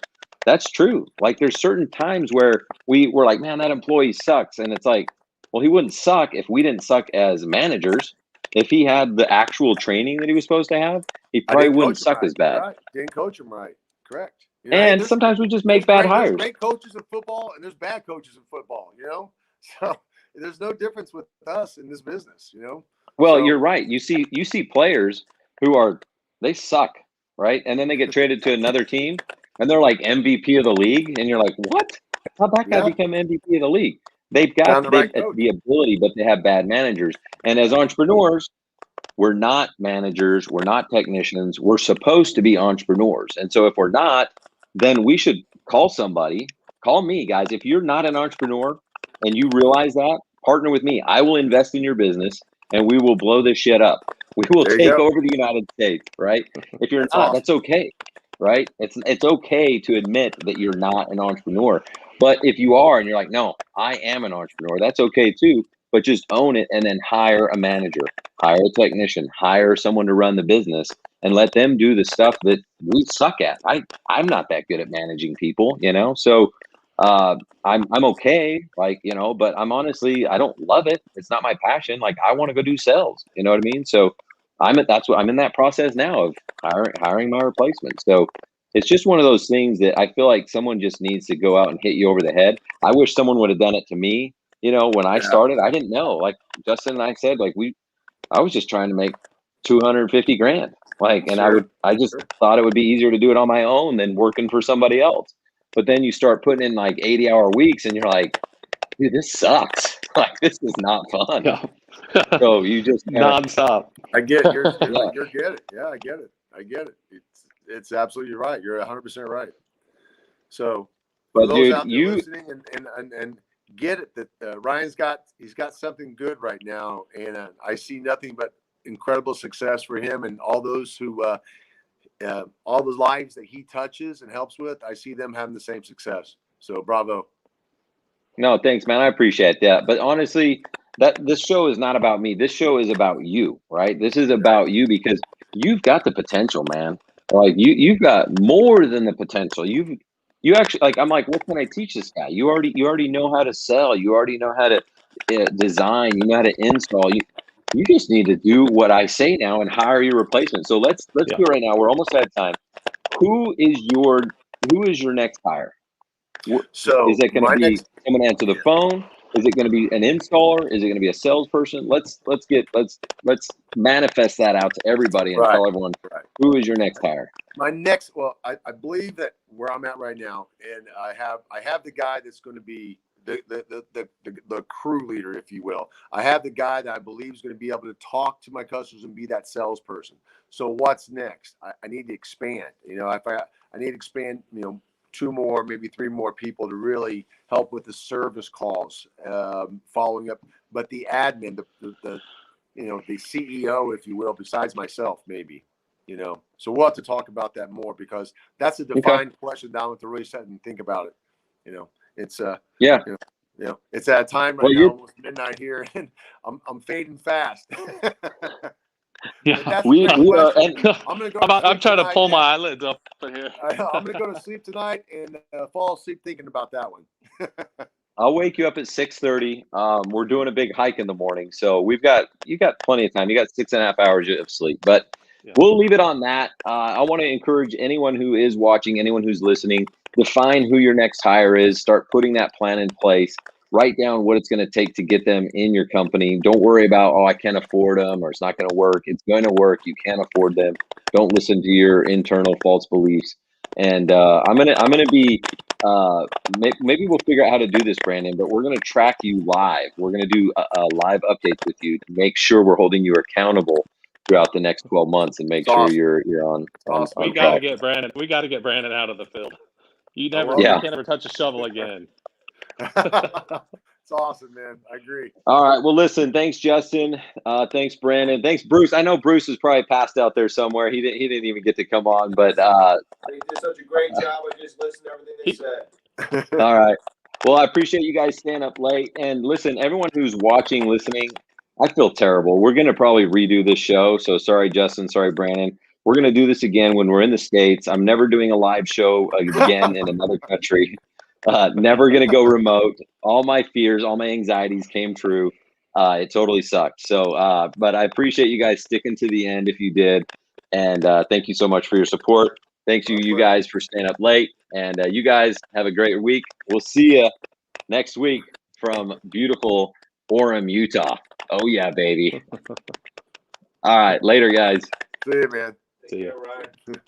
that's true. Like there's certain times where we were like, man, that employee sucks. And it's like, Well, he wouldn't suck if we didn't suck as managers. If he had the actual training that he was supposed to have, he I probably didn't wouldn't coach him suck right. as bad. Right. Didn't coach him right. Correct. And sometimes we just make bad hires. There's great coaches in football and there's bad coaches in football, So there's no difference with us in this business, Well, So, you're right. You see players who they suck, right? And then they get traded to another team and they're like MVP of the league. And you're like, what? How'd that guy become MVP of the league? They've got Found the right coach. the ability, but they have bad managers. And as entrepreneurs, we're not managers. We're not technicians. We're supposed to be entrepreneurs. And so if we're not, then we should call somebody. Call me, guys. If you're not an entrepreneur and you realize that, partner with me. I will invest in your business and we will blow this shit up. We will There you take go. over the United States, right? If you're That's not, awesome. that's okay, right? It's okay to admit that you're not an entrepreneur. But if you are and you're like, no, I am an entrepreneur, that's okay too. But just own it and then hire a manager, hire a technician, hire someone to run the business and let them do the stuff that we suck at. I'm not that good at managing people, So I'm okay, but I'm honestly, I don't love it. It's not my passion. Like I want to go do sales, you know what I mean? So I'm in that process now of hiring my replacement. So it's just one of those things that I feel like someone just needs to go out and hit you over the head. I wish someone would have done it to me. When I started, I didn't know. Like Justin and I said, I was just trying to make 250 grand. And I just thought it would be easier to do it on my own than working for somebody else. But then you start putting in like 80-hour weeks and you're like, dude, this sucks. Like, this is not fun. Yeah. So you just nonstop. I get it. You're Yeah. get it. Yeah, I get it. It's absolutely right. You're 100% right. So for But those dude, out there listening and get it that Ryan's got something good right now, and I see nothing but incredible success for him and all those who all the lives that he touches and helps with. I see them having the same success. So bravo. No, thanks, man. I appreciate that. But honestly, this show is not about me. This show is about you, right? This is about you because you've got the potential, man. Like you've got more than the potential. You actually I'm like, what can I teach this guy? You already know how to sell. You already know how to design. You know how to install. You just need to do what I say now and hire your replacement. So let's do it right now. We're almost out of time. Who is your next hire? So is it going to be someone to answer the phone? Is it going to be an installer? Is it going to be a salesperson? Let's manifest that out to everybody and tell everyone who is your next hire. My next, I believe that where I'm at right now, and I have the guy that's going to be the crew leader, if you will. I have the guy that I believe is going to be able to talk to my customers and be that salesperson. So what's next? I need to expand. I need to expand. 2 more, maybe 3 more people to really help with the service calls, following up. But the admin, the CEO, if you will, besides myself, maybe. So we'll have to talk about that more because that's a defined question that I have to really sit and think about it. It's it's at a time right now, almost midnight here, and I'm fading fast. Yeah, we are. I'm gonna go. I'm trying to pull my eyelids up in here. I'm gonna go to sleep tonight and fall asleep thinking about that one. I'll wake you up at 6:30. We're doing a big hike in the morning, so you got plenty of time. You got 6.5 hours of sleep, but we'll leave it on that. I want to encourage anyone who is watching, anyone who's listening, define who your next hire is. Start putting that plan in place. Write down what it's going to take to get them in your company. Don't worry about, I can't afford them or it's not going to work. It's going to work. You can't afford them. Don't listen to your internal false beliefs. And I'm gonna be maybe we'll figure out how to do this, Brandon. But we're gonna track you live. We're gonna do a live updates with you to make sure we're holding you accountable throughout the next 12 months and make sure you're on. We got to get Brandon. We got to get Brandon out of the field. You can't ever touch a shovel again. It's awesome, man. I agree. All right. Well, listen, thanks, Justin. Thanks, Brandon. Thanks, Bruce. I know Bruce is probably passed out there somewhere. He didn't even get to come on, but they did such a great job. I just listened to everything they said. All right. Well, I appreciate you guys staying up late. And listen, everyone who's watching, listening, I feel terrible. We're going to probably redo this show. So sorry, Justin. Sorry, Brandon. We're going to do this again when we're in the States. I'm never doing a live show again in another country. Never going to go remote. All my fears, all my anxieties came true. It totally sucked. So, but I appreciate you guys sticking to the end if you did. And thank you so much for your support. Thanks you guys for staying up late. And you guys have a great week. We'll see you next week from beautiful Orem, Utah. Oh, yeah, baby. All right. Later, guys. See you, man. See ya. Ryan.